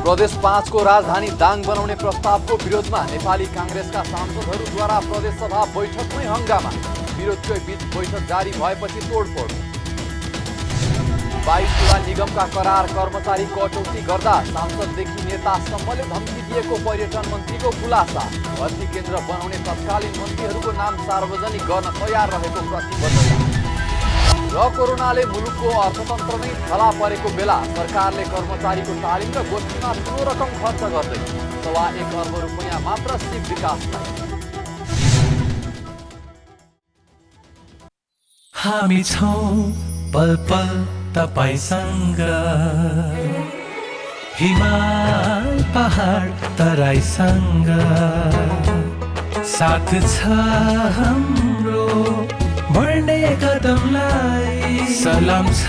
प्रदेश 5 को राजधानी दाङ बनाउने प्रस्तावको विरोधमा नेपाली कांग्रेसका सांसदहरूद्वारा प्रदेश सभा बैठकमै हंगामा। विरोधकै बीच बैठक जारी भएपछि तोडफोड। 22 वटा निगमका करार कर्मचारी कटौती गर्दा सांसददेखि नेतासम्मले धम्की दिएको पर्यटन मन्त्रीको खुलासा। भर्ती केन्द्र बनाउने तत्कालीन मन्त्रीहरूको नाम सार्वजनिक गर्न तयार रहेको प्रतिबद्धता। र कोरोनाले मुलुकको अर्थतन्त्र नै थला परेको बेला सरकारले कर्मचारीको तालिम र गोष्ठीमा ठूलो रकम खर्च गर्दै ₹1.25 अर्ब मात्र सिप विकासलाई। हामी छौं पल पल तपाईसँग, हिमाल पहाड तराईसँग, साथ छ हाम्रो बढ्ने कदमलाई। सलाम छ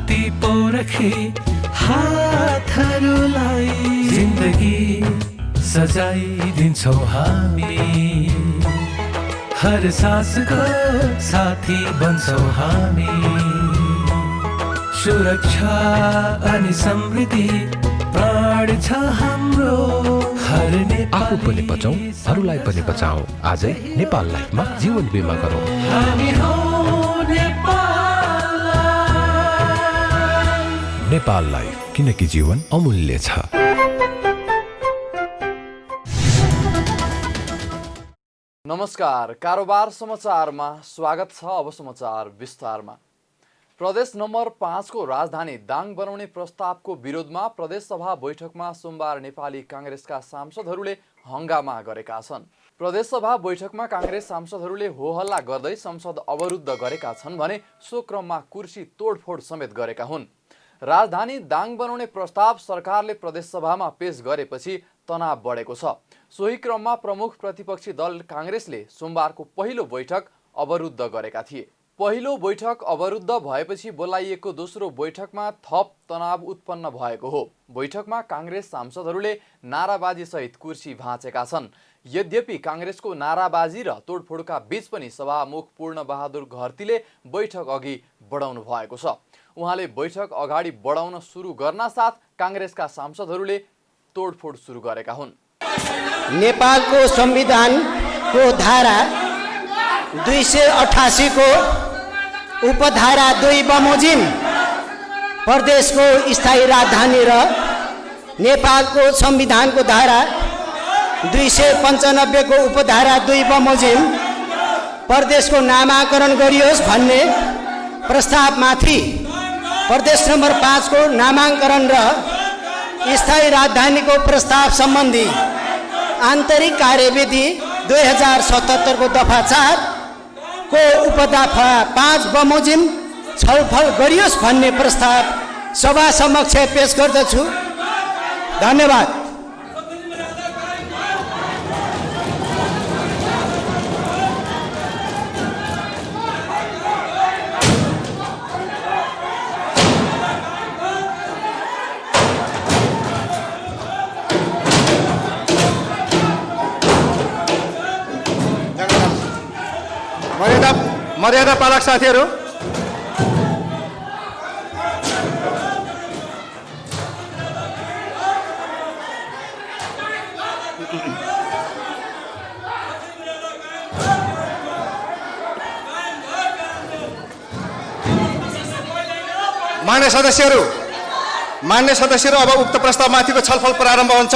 ती पोरखी हातहरूलाई, जिन्दगी सजाइदिन्छौ हामी, हर सासको साथी बन्छौ हामी। सुरक्षा अनि समृद्धि प्राण छ हाम्रो, हर आफू पनि बचाऊ, अरूलाई पनि बचाऊ। आजै नेपाल लाइफमा जीवन बिमा गरौँ। हामी हौं नेपाल लाइफ। नेपाल लाइफ, किनकि जीवन अमूल्य छ। नमस्कार, कारोबार समाचारमा स्वागत छ। अब समाचार विस्तारमा। प्रदेश नम्बर 5 को राजधानी दाङ बनाउने प्रस्तावको विरोधमा प्रदेश सभा बैठकमा सोमबार नेपाली कांग्रेसका सांसदहरूले हंगामा गरेका छन्। प्रदेश सभा बैठकमा कांग्रेस सांसदहरूले होहल्ला गर्दै संसद अवरुद्ध गरेका छन् भने सो क्रममा कुर्सी तोडफोड समेत गरेका हुन्। राजधानी दाङ बनाउने प्रस्ताव सरकारले प्रदेश सभामा पेश गरेपछि तनाव बढेको छ। सोही क्रममा प्रमुख प्रतिपक्षी दल कांग्रेसले सोमबारको पहिलो बैठक अवरुद्ध गरेका थिए। पहिलो बैठक अवरुद्ध भएपछि बोलाइएको दोस्रो बैठकमा थप तनाव उत्पन्न भएको हो। बैठकमा कांग्रेस सांसदहरूले नाराबाजी सहित कुर्सी भाँचेका छन्। यद्यपि कांग्रेसको नाराबाजी र तोडफोडका बीच पनि सभामुख पूर्ण बहादुर घरतीले बैठक अघि बढाउनु भएको छ। उहाँले बैठक अगाडि बढाउन सुरु गर्न साथ कांग्रेसका सांसदहरूले तोडफोड सुरु गरेका हुन्। नेपालको संविधानको धारा 288 को उपधारा 2 बमोजिम प्रदेशको स्थायी राजधानी र नेपालको संविधानको धारा 295 को उपधारा 2 बमोजिम प्रदेशको नामाकरण गरियोस् भन्ने प्रस्तावमाथि प्रदेश नम्बर 5 को नामाङ्करण र स्थायी राजधानीको प्रस्ताव सम्बन्धी आन्तरिक कार्यविधि 2077 को दफा 4 को उपदफा 5 बमोजिम छलफल गरियोस् भन्ने प्रस्ताव सभा समक्ष पेश गर्दछु। धन्यवाद। मर्यादा पालक साथीहरू, मान्य सदस्यहरू अब उक्त प्रस्तावमाथिको छलफल प्रारम्भ हुन्छ।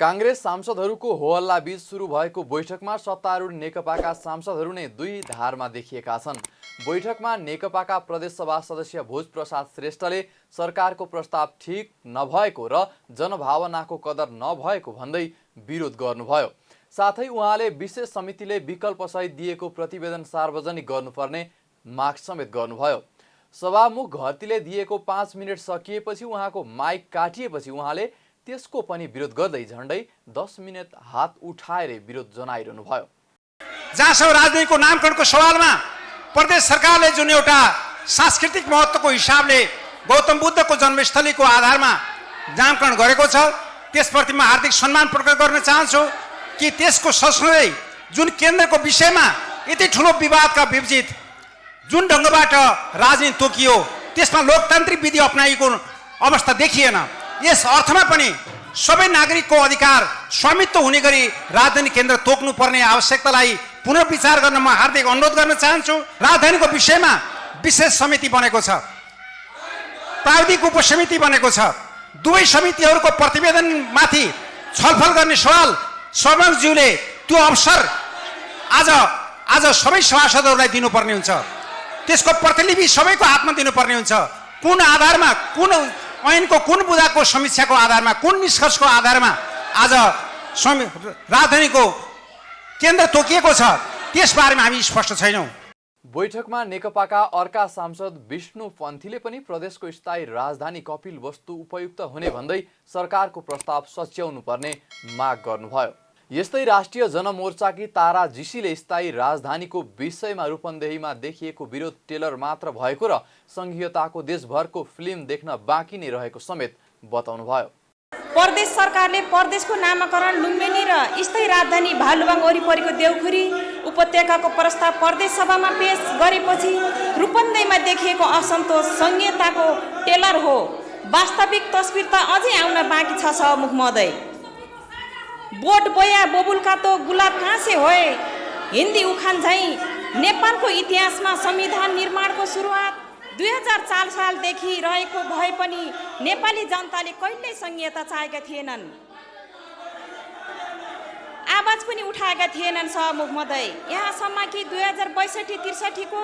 कांग्रेस सांसदहरूको होहल्ला बीच सुरु भएको बैठकमा सत्तारूढ नेकपाका सांसदहरू नै दुई धारमा देखिएका छन्। बैठकमा नेकपाका प्रदेश सभा सदस्य भोज प्रसाद श्रेष्ठले सरकारको प्रस्ताव ठीक नभएको र जनभावनाको कदर नभएको भन्दै विरोध गर्नुभयो। साथै उहाँले विशेष समितिले विकल्प सहित दिएको प्रतिवेदन सार्वजनिक गर्नुपर्ने माग समेत गर्नुभयो। सभामुख घरतीले दिएको 5 मिनट सकिएपछि उहाँको माइक काटिएपछि उहाँले त्यसको पनि विरोध गर्दै झण्डै 10 मिनट हात उठाएर विरोध जनाइरहनु भयो। जहाँसम्म राजनीतिको नामकरणको सवालमा प्रदेश सरकारले जुन एउटा सांस्कृतिक महत्त्वको हिसाबले गौतम बुद्धको जन्मस्थलीको आधारमा नामकरण गरेको छ, त्यसप्रति म हार्दिक सम्मान प्रकट गर्न चाहन्छु कि त्यसको सँगसँगै जुन केन्द्रको विषयमा यति ठुलो विवादका विपरीत जुन ढङ्गबाट राजनीति तोकियो त्यसमा लोकतान्त्रिक विधि अपनाइएको अवस्था देखिएन। यस अर्थमा पनि सबै नागरिकको अधिकार स्वामित्व हुने गरी राजधानी केन्द्र तोक्नुपर्ने आवश्यकतालाई पुनर्विचार गर्न म हार्दिक अनुरोध गर्न चाहन्छु। राजधानीको विषयमा विशेष समिति बनेको छ, प्राविधिक उपसमिति बनेको छ। दुवै समितिहरूको प्रतिवेदनमाथि छलफल गर्ने सवाल सभामुखज्यूले त्यो अवसर आज सबै सभासदहरूलाई दिनुपर्ने हुन्छ। त्यसको प्रतिलिपि सबैको हातमा दिनुपर्ने हुन्छ। कुन आधारमा, कुन ऐनको कुन बुँदाको समीक्षाको आधारमा, कुन निष्कर्षको आधारमा आज राजधानीको केन्द्र तोकिएको छ, त्यसबारेमा हामी स्पष्ट छैनौँ। बैठकमा नेकपाका अर्का सांसद विष्णु पन्थीले पनि प्रदेशको स्थायी राजधानी कपिलवस्तु उपयुक्त हुने भन्दै सरकारको प्रस्ताव सच्याउनु पर्ने माग गर्नुभयो। यस्तै राष्ट्रिय जनमोर्चाकी तारा जीसीले स्थायी राजधानीको विषयमा रूपन्देहीमा देखिएको विरोध टेलर मात्र भएको र संघीयताको देशभरको फिल्म देख्न बाँकी नै रहेको समेत बताउनुभयो। प्रदेश सरकारले प्रदेशको नामाकरण लुम्बिनी र स्थायी राजधानी भालुबाङ वरिपरिको देउखुरी उपत्यकाको प्रस्ताव प्रदेश सभामा पेश गरेपछि रूपन्देहीमा देखिएको असन्तोष संघीयताको टेलर हो। वास्तविक तस्बिर त अझै आउन बाँकी छ। सभामुख महोदय, बोट बोया बबुलका तो गुलाब कहाँ से होए, हिन्दी उखान झैँ नेपालको इतिहासमा संविधान निर्माणको सुरुवात 2004 सालदेखि रहेको भए पनि नेपाली जनताले कहिल्यै संघीयता चाहेका थिएनन्, आवाज पनि उठाएका थिएनन्। सभामुख महोदय, यहाँसम्म कि 2062-63 को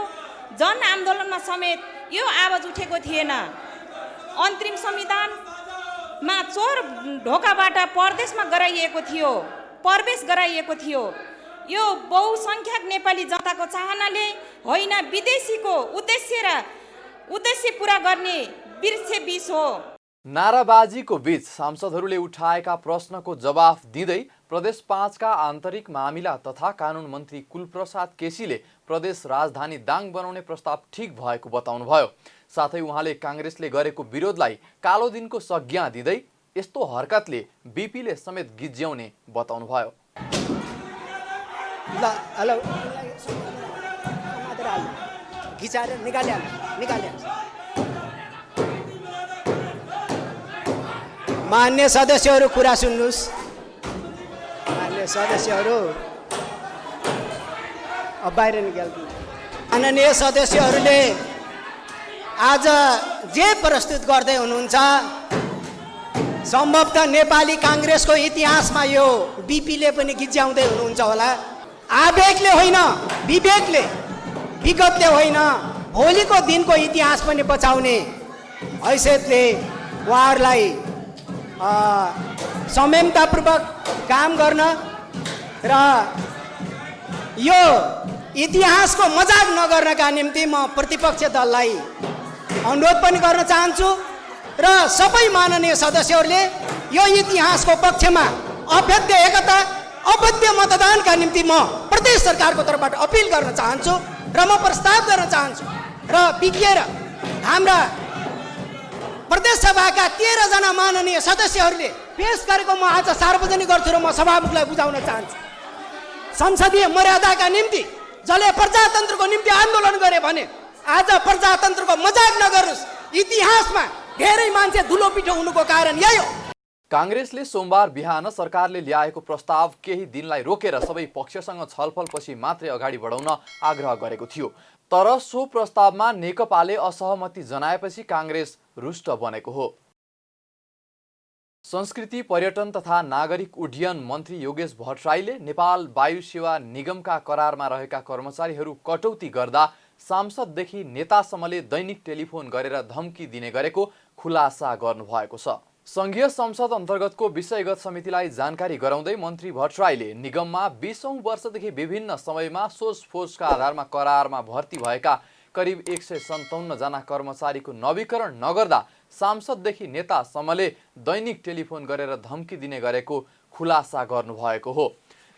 जनआन्दोलनमा समेत यो आवाज उठेको थिएन। अन्तरिम संविधानमा चोर ढोकाबाट प्रदेशमा गराइएको थियो, प्रवेश गराइएको थियो। यो बहुसंख्यक नेपाली जनताको चाहनाले होइन, विदेशीको उद्देश्य पूरा गर्ने बिर्से बिस हो। नाराबाजीको बीच सांसदहरूले उठाएका प्रश्नको जवाफ दिँदै प्रदेश 5 का आन्तरिक मामिला तथा कानुन मन्त्री कुलप्रसाद केसीले प्रदेश राजधानी दाङ बनाउने प्रस्ताव ठिक भएको बताउनुभयो। साथै उहाँले काङ्ग्रेसले गरेको विरोधलाई कालो दिनको संज्ञा दिँदै यस्तो हरकतले बीपीले समेत गिज्याउने बताउनुभयो। मान्य सदस्यहरू कुरा सुन्नुस्। मान्य सदस्यहरू अब बाहिर निकाल्नु। माननीय सदस्यहरूले आज जे प्रस्तुत गर्दै हुनुहुन्छ, सम्भवतः नेपाली काङ्ग्रेसको इतिहासमा यो बीपीले पनि गिज्याउँदै हुनुहुन्छ होला। आवेगले होइन, विवेकले, विगतले होइन, भोलिको दिनको इतिहास पनि बचाउने हैसियतले उहाँहरूलाई संयमतापूर्वक काम गर्न र यो इतिहासको मजाक नगर्नका निम्ति म प्रतिपक्ष दललाई अनुरोध पनि गर्न चाहन्छु र सबै माननीय सदस्यहरूले यो इतिहासको पक्षमा अभेद्य एकता, अभेद्य मतदानका निम्ति म प्रदेश सरकारको तर्फबाट अपिल गर्न चाहन्छु र म प्रस्ताव गर्न चाहन्छु र बिग्रिएर हाम्रा प्रदेश सभाका 13 जना माननीय सदस्यहरूले पेश गरेको म आज सार्वजनिक गर्छु र म सभामुखलाई बुझाउन चाहन्छु। संसदीय मर्यादाका निम्ति जसले प्रजातन्त्रको निम्ति आन्दोलन गरे भने आज प्रजातन्त्रको मजाक नगर्नुस्। इतिहासमा धेरै मान्छे धुलो पिठो हुनुको कारण यही हो। काङ्ग्रेसले सोमबार बिहान सरकारले ल्याएको प्रस्ताव केही दिनलाई रोकेर सबै पक्षसँग छलफलपछि मात्रै अगाडि बढाउन आग्रह गरेको थियो। तर सो प्रस्तावमा नेकपाले असहमति जनाएपछि काङ्ग्रेस रुष्ट बनेको हो। संस्कृति, पर्यटन तथा नागरिक उड्डयन मन्त्री योगेश भट्टराईले नेपाल वायु सेवा निगमका करारमा रहेका कर्मचारीहरू कटौती गर्दा सांसददेखि नेतासम्मले दैनिक टेलिफोन गरेर धम्की दिने गरेको खुलासा गर्नुभएको छ। संघीय संसद अन्तर्गतको विषयगत समितिलाई जानकारी गराउँदै मन्त्री भट्टराईले निगममा 20औं वर्षदेखि विभिन्न समयमा सोचफोचका आधारमा करारमा भर्ती भएका करिब 157 जना कर्मचारीको नवीकरण नगर्दा सांसददेखि नेतासम्मले दैनिक टेलिफोन गरेर धम्की दिने गरेको खुलासा गर्नुभएको हो।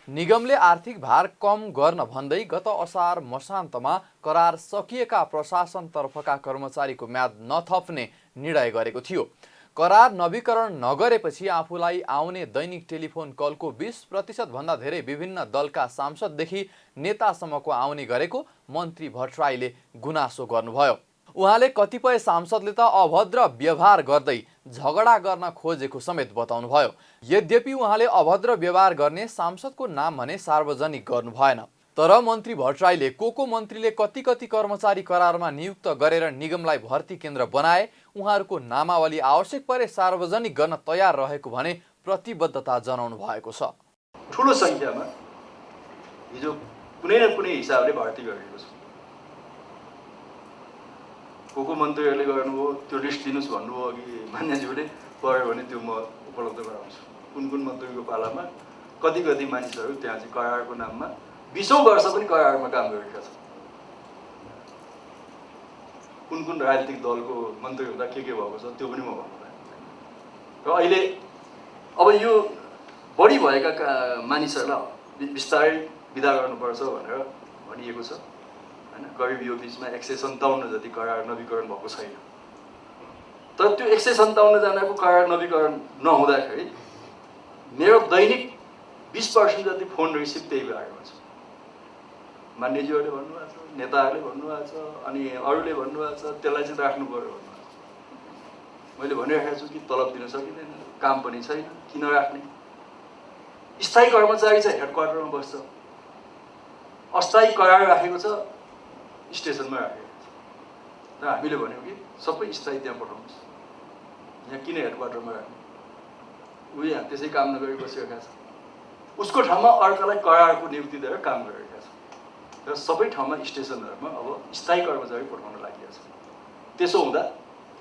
निगमले आर्थिक भार कम गर्न भन्दै गत असार मसान्तमा करार सकिएका प्रशासनतर्फका कर्मचारीको म्याद नथप्ने निर्णय गरेको थियो। करार नवीकरण नगरेपछि आफूलाई आउने दैनिक टेलिफोन कलको 20% भन्दा धेरै विभिन्न दलका सांसददेखि नेतासम्मको आउने गरेको मन्त्री भट्टराईले गुनासो गर्नुभयो। उहाँले कतिपय सांसदले त अभद्र व्यवहार गर्दै झगडा गर्न खोजेको समेत बताउनुभयो। यद्यपि उहाँले अभद्र व्यवहार गर्ने सांसदको नाम भने सार्वजनिक गर्नु भएन। तर मन्त्री भट्टराईले को मन्त्रीले कति कर्मचारी करारमा नियुक्त गरेर निगमलाई भर्ती केन्द्र बनाए उहाँहरूको नामावली आवश्यक परे सार्वजनिक गर्न तयार रहेको भने प्रतिबद्धता जनाउनु भएको छ। ठुलो संख्यामा हिजो कुनै न कुनै हिसाबले भर्ती गरिएको छ। को मन्त्रीहरूले गर्नुभयो त्यो लिस्ट दिनुहोस् भन्नुभयो कि मान्यज्यूले पऱ्यो भने त्यो म उपलब्ध गराउँछु। कुन मन्त्रीको पालामा कति मानिसहरू त्यहाँ चाहिँ करारको नाममा 20औं वर्ष पनि करारमा काम गरेका छन्। कुन राजनीतिक दलको मन्त्री हुँदा के भएको छ त्यो पनि म भन्नु। र अहिले अब यो बढी भएका मानिसहरूलाई बिस्तारै विदा गर्नुपर्छ भनेर भनिएको छ हैन। करिब यो बीचमा 157 जति करार नवीकरण भएको छैन। तर त्यो 157 जनाको करार नवीकरण नहुँदाखेरि मेरो दैनिक 20% जति फोन रिसिभ त्यही बारेमा छ। मान्यज्यूहरूले भन्नुभएको छ, नेताहरूले भन्नुभएको छ, अनि अरूले भन्नुभएको छ त्यसलाई चाहिँ राख्नु पर्यो भन्नुभएको छ। मैले भनिरहेको छु कि तलब दिन सकिँदैन, काम पनि छैन, किन राख्ने? स्थायी कर्मचारी चाहिँ हेडक्वार्टरमा बस्छ, अस्थायी करार राखेको छ स्टेसनमा राखेको छ। तर हामीले भन्यौँ कि सबै स्थायी त्यहाँ पठाउनुहोस्, यहाँ किन हेडक्वार्टरमा राख्ने? ऊ यहाँ त्यसै काम नगरी बसिरहेका छ, उसको ठाउँमा अर्कालाई करारको नियुक्ति दिएर काम गरिरहेका छ। र सबै ठाउँमा स्टेसनहरूमा अब स्थायी कर्मचारी पठाउन लागि छ। त्यसो हुँदा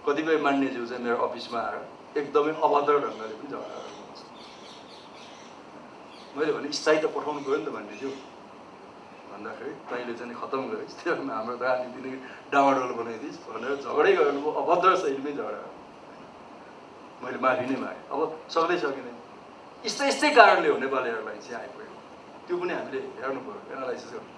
कतिपय मान्यज्यू चाहिँ मेरो अफिसमा आएर एकदमै अभद्र ढङ्गले पनि झगडा गर्नुहुन्छ। मैले भने स्थायी त पठाउनु गयो नि त मान्यज्यू भन्दाखेरि तैँले चाहिँ खत्तम गरिस्, त्यो हाम्रो राजनीति नै डामाडोल बनाइदिस् भनेर झगडै गर्नुभयो। अभद्र शैलीमै झगडा। मैले माफी नै मागेँ। अब सक्दै सकिँदैन। यस्तै कारणले हो नेपाल एयरलाइन्स चाहिँ आइपुग्यो। त्यो पनि हामीले हेर्नु पर्यो, एनालाइसिस गर्नु।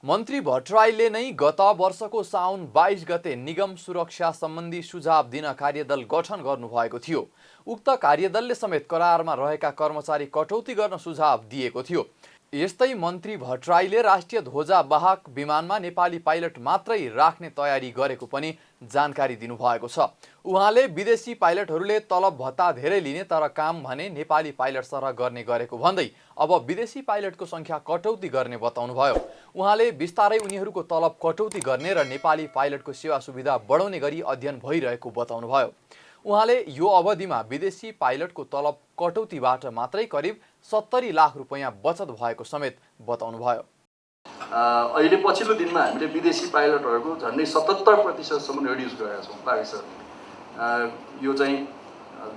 मन्त्री भट्टराईले नै गत वर्षको साउन 22 गते निगम सुरक्षा सम्बन्धी सुझाव दिन कार्यदल गठन गर्नुभएको थियो। उक्त कार्यदलले समेत करारमा रहेका कर्मचारी कटौती गर्न सुझाव दिएको थियो। यस्तै मन्त्री भट्टराईले राष्ट्रिय ध्वजावाहक विमानमा नेपाली पाइलट मात्रै राख्ने तयारी गरेको पनि जानकारी दिनुभएको छ। उहाँले विदेशी पाइलटहरूले तलब भत्ता धेरै लिने तर काम भने नेपाली पाइलट सरह गर्ने गरेको भन्दै अब विदेशी पाइलटको संख्या कटौती गर्ने बताउनुभयो। उहाँले बिस्तारै उनीहरूको तलब कटौती गर्ने र नेपाली पाइलटको सेवा सुविधा बढाउने गरी अध्ययन भइरहेको बताउनुभयो। उहाँले यो अवधिमा विदेशी पाइलटको तलब कटौतीबाट मात्रै करिब 70 लाख रुपैयाँ बचत भएको समेत बताउनुभयो। अहिले पछिल्लो दिनमा हामीले विदेशी पाइलटहरूको झन्डै 77% रिड्युस गरेका छौँ पारिसरले। यो चाहिँ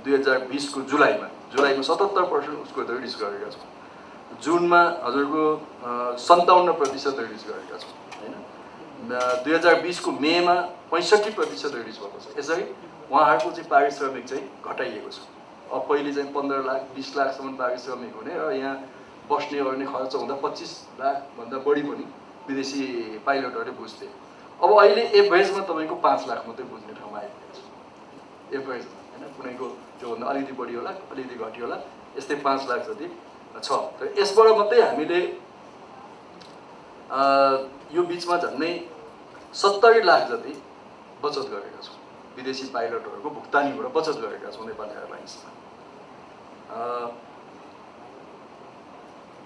2020 को जुलाईमा 77% उसको रिड्युस गरेका छौँ। जुनमा हजुरको 57% रिड्युस गरेका छौँ हैन। 2020 को मेमा 65% रिड्युस भएको छ। यसरी उहाँहरूको चाहिँ पारिश्रमिक चाहिँ घटाइएको छ। अब पहिले चाहिँ 15 लाख 20 लाखसम्म पारिश्रमिक हुने र यहाँ बस्ने गर्ने खर्च हुँदा 25 लाख भन्दा बढी पनि विदेशी पाइलटहरूले बुझ्थे। अब अहिले एभरेजमा तपाईँको 5 लाख मात्रै बुझ्ने ठाउँमा आइपुगेको छ। एभरेजमा हैन, कुनैको त्योभन्दा अलिकति बढी होला, अलिकति घटी होला, यस्तै 5 लाख जति छ। तर यसबाट मात्रै हामीले यो बिचमा झन्डै 70 लाख जति बचत गरेका छौँ। विदेशी पाइलटहरूको भुक्तानीबाट बचत गरेका छौँ नेपाल एयरलाइन्समा।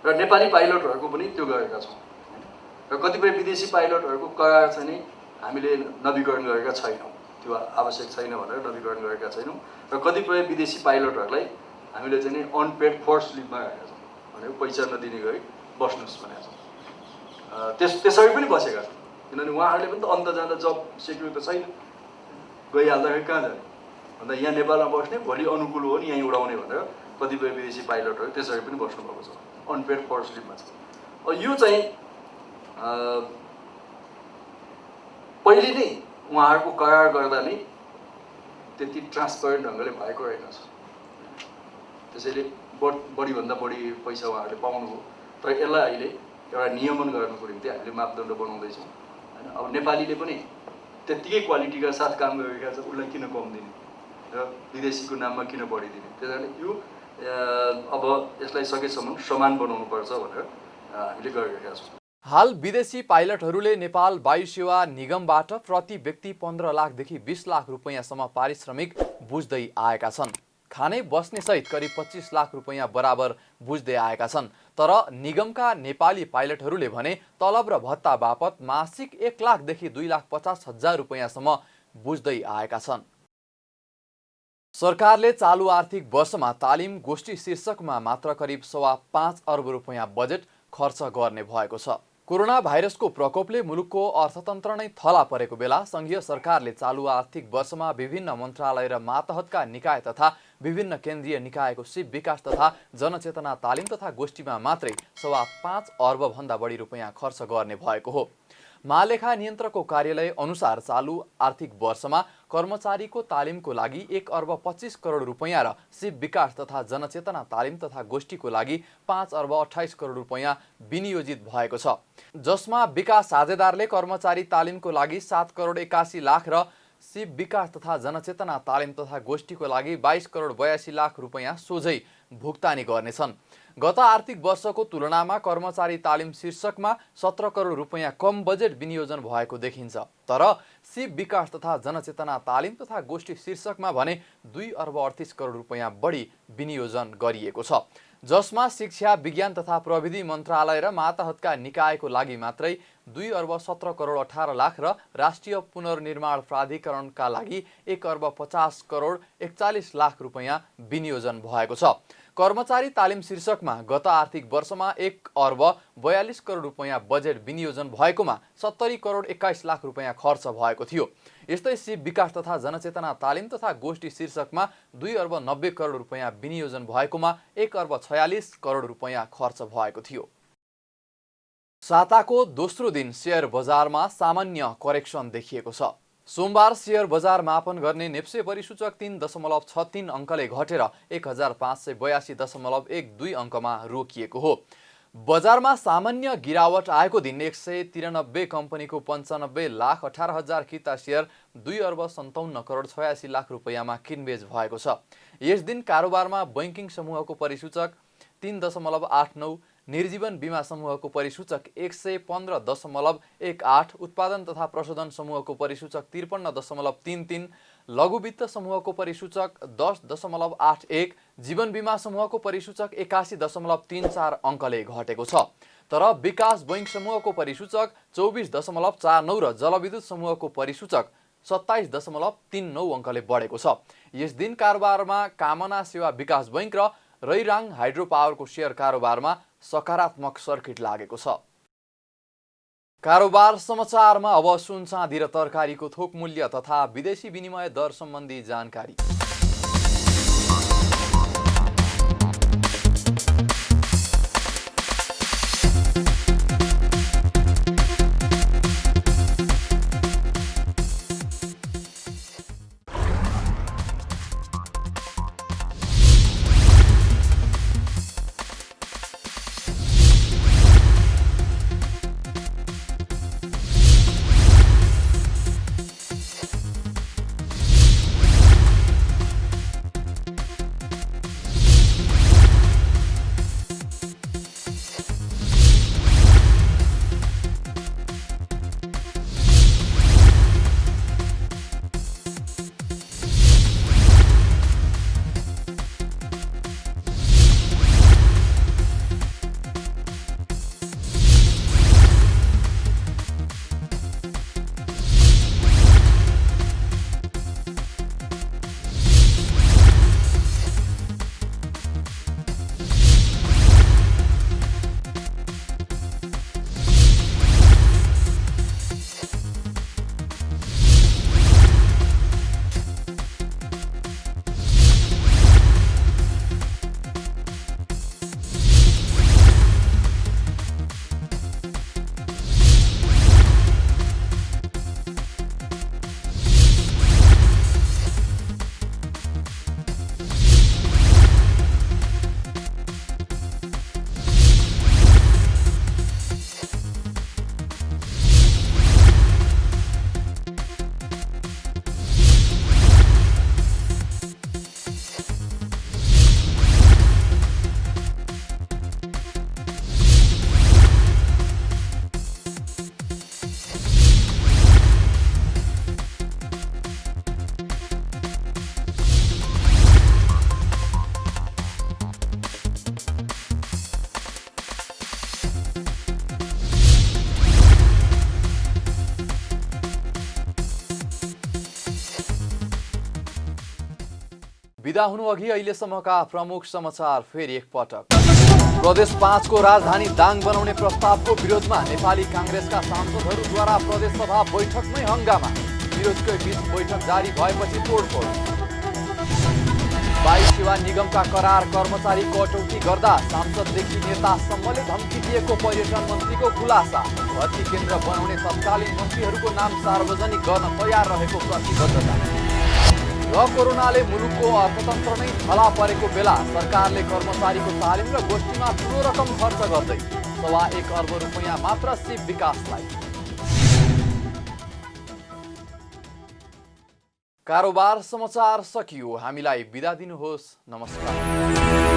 र नेपाली पाइलटहरूको पनि त्यो गरेका छौँ। र कतिपय विदेशी पाइलटहरूको करार चाहिँ नि हामीले नवीकरण गरेका छैनौँ, त्यो आवश्यक छैन भनेर नवीकरण गरेका छैनौँ। र कतिपय विदेशी पाइलटहरूलाई हामीले चाहिँ नि अनपेड फोर्स लिभमा राखेका छौँ, भनेको पैसा नदिने गरी बस्नुहोस् भनेका छौँ। त्यसरी पनि बसेका छौँ, किनभने उहाँहरूले पनि त अन्त जाँदा जब सेक्युर त छैन, गइहाल्दाखेरि कहाँ जाने भन्दा यहाँ नेपालमा बस्ने, भोलि अनुकूल हो नि यहीँ उडाउने भनेर कतिपय विदेशी पाइलटहरू त्यसरी पनि बस्नुभएको छ, अनपेड फोर्स लिभमा छ। यो चाहिँ पहिले नै उहाँहरूको करार गर्दा नै त्यति ट्रान्सपरेन्ट ढङ्गले भएको रहेनछ। त्यसैले बढीभन्दा बढी पैसा उहाँहरूले पाउनुभयो। तर यसलाई अहिले एउटा नियमन गर्नुको निम्ति हामीले मापदण्ड बनाउँदैछौँ हैन। अब नेपालीले पनि त्यत्तिकै क्वालिटीका साथ काम गरिरहेका छ, उसलाई किन कम दिने र विदेशीको नाममा किन बढिदिने? त्यस कारण यो अब यसलाई सकेसम्म समान बनाउनुपर्छ भनेर हामीले गरिरहेका छौँ। हाल विदेशी पाइलटहरूले नेपाल वायु सेवा निगमबाट प्रति व्यक्ति 15 लाखदेखि 20 लाख रुपैयाँसम्म पारिश्रमिक बुझ्दै आएका छन्। खाने बस्ने सहित करिब 25 लाख रुपैयाँ बराबर बुझ्दै आएका छन्। तर निगमका नेपाली पाइलटहरूले भने तलब र भत्ता बापत मासिक 1 लाखदेखि 2,50,000 रुपैयाँसम्म बुझ्दै आएका छन्। सरकारले चालु आर्थिक वर्षमा तालिम गोष्ठी शीर्षकमा मात्र करिब 5.25 अर्ब रुपैयाँ बजेट खर्च गर्ने भएको छ। कोरोना भाइरसको प्रकोपले मुलुकको अर्थतन्त्र नै थला परेको बेला संघीय सरकारले चालु आर्थिक वर्षमा विभिन्न मन्त्रालय र मातहतका निकाय तथा विभिन्न केन्द्रीय निकायको सिप विकास तथा जनचेतना तालिम तथा गोष्ठीमा मात्रै 5.25 अर्ब भन्दा बढी रुपैयाँ खर्च गर्ने भएको हो। महालेखा नियन्त्रकको कार्यालय अनुसार चालु आर्थिक वर्षमा कर्मचारीको तालिमको लागि 1 अर्ब 25 करोड रुपैयाँ र सिप विकास तथा जनचेतना तालिम तथा गोष्ठीको लागि 5 अर्ब 28 करोड रुपैयाँ विनियोजित भएको छ, जसमा विकास साझेदारले कर्मचारी तालिमको लागि 7 करोड 81 लाख र सिप विकास तथा जनचेतना तालिम तथा गोष्ठीको लागि 22 करोड 82 लाख रुपैयाँ सोझै भुक्तानी गर्नेछन्। गत आर्थिक वर्षको तुलनामा कर्मचारी तालिम शीर्षकमा 17 करोड रुपैयाँ कम बजेट विनियोजन भएको देखिन्छ। तर सिप विकास तथा जनचेतना तालिम तथा गोष्ठी शीर्षकमा भने 2 अर्ब 38 करोड रुपैयाँ बढी विनियोजन गरिएको छ, जसमा शिक्षा विज्ञान तथा प्रविधि मन्त्रालय र मातहतका निकायको लागि मात्रै 2 अर्ब 17 करोड 18 लाख र राष्ट्रिय पुनर्निर्माण प्राधिकरणका लागि 1 अर्ब 50 करोड 41 लाख रुपैयाँ विनियोजन भएको छ। कर्मचारी तालिम शीर्षकमा गत आर्थिक वर्षमा 1 अर्ब 42 करोड रुपैयाँ बजेट विनियोजन भएकोमा 70 करोड 21 लाख रुपैयाँ खर्च भएको थियो। यस्तै सिप विकास तथा जनचेतना तालिम तथा गोष्ठी शीर्षकमा 2 अर्ब 90 करोड रुपैयाँ विनियोजन भएकोमा 1 अर्ब 46 करोड रुपैयाँ खर्च भएको थियो। साताको दोस्रो दिन शेयर बजारमा सामान्य करेक्सन देखिएको छ। सोमबार शेयर बजार मापन गर्ने नेप्से परिसूचक 3.63 अङ्कले घटेर 1582.12 अङ्कमा रोकिएको हो। बजारमा सामान्य गिरावट आएको दिन 193 कम्पनीको 95,18,000 किता शेयर 2 अर्ब 57 करोड 86 लाख रुपैयाँमा किनबेच भएको छ। यस दिन कारोबारमा बैंकिङ समूहको परिसूचक 3.89, निर्जीवन बीमा समूहको परिसूचक 115.18, उत्पादन तथा प्रशोधन समूहको परिसूचक 53.33, लघु वित्त समूहको परिसूचक 10.81, जीवन बीमा समूहको परिसूचक 81.34 अङ्कले घटेको छ। तर विकास बैंक समूहको परिसूचक 24.49 र जलविद्युत समूहको परिसूचक 27.39 अङ्कले बढेको छ। यस दिन कारोबारमा कामना सेवा विकास बैंक र रैराङ हाइड्रो पावरको शेयर कारोबारमा सकारात्मक सर्किट लागेको छ। कारोबार समाचारमा अब सुन चाँदी र तरकारीको थोक मूल्य तथा विदेशी विनिमय दर सम्बन्धी जानकारी। बिदा हुनु अघि अहिलेसम्मका प्रमुख समाचार फेरि एकपटक। प्रदेश 5 को राजधानी दाङ बनाउने प्रस्तावको विरोधमा नेपाली काङ्ग्रेसका सांसदहरूद्वारा प्रदेश सभा बैठकमै हंगामा। विरोधकै बीच बैठक जारी भएपछि तोडफोड। वायु सेवा निगमका करार कर्मचारी कटौती गर्दा सांसददेखि नेतासम्मले धम्की दिएको पर्यटन मन्त्रीको खुलासा। भर्ती केन्द्र बनाउने तत्कालीन मन्त्रीहरूको नाम सार्वजनिक गर्न तयार रहेको प्रतिबद्धता। र कोरोनाले मुलुकको अर्थतन्त्र नै थला परेको बेला सरकारले कर्मचारीको तालिम र गोष्ठीमा ठुलो रकम खर्च गर्दै 1.25 अर्ब रुपैयाँ मात्र सिप विकासलाई। कारोबार समाचार सकियो। हामीलाई बिदा दिनुहोस्। नमस्कार।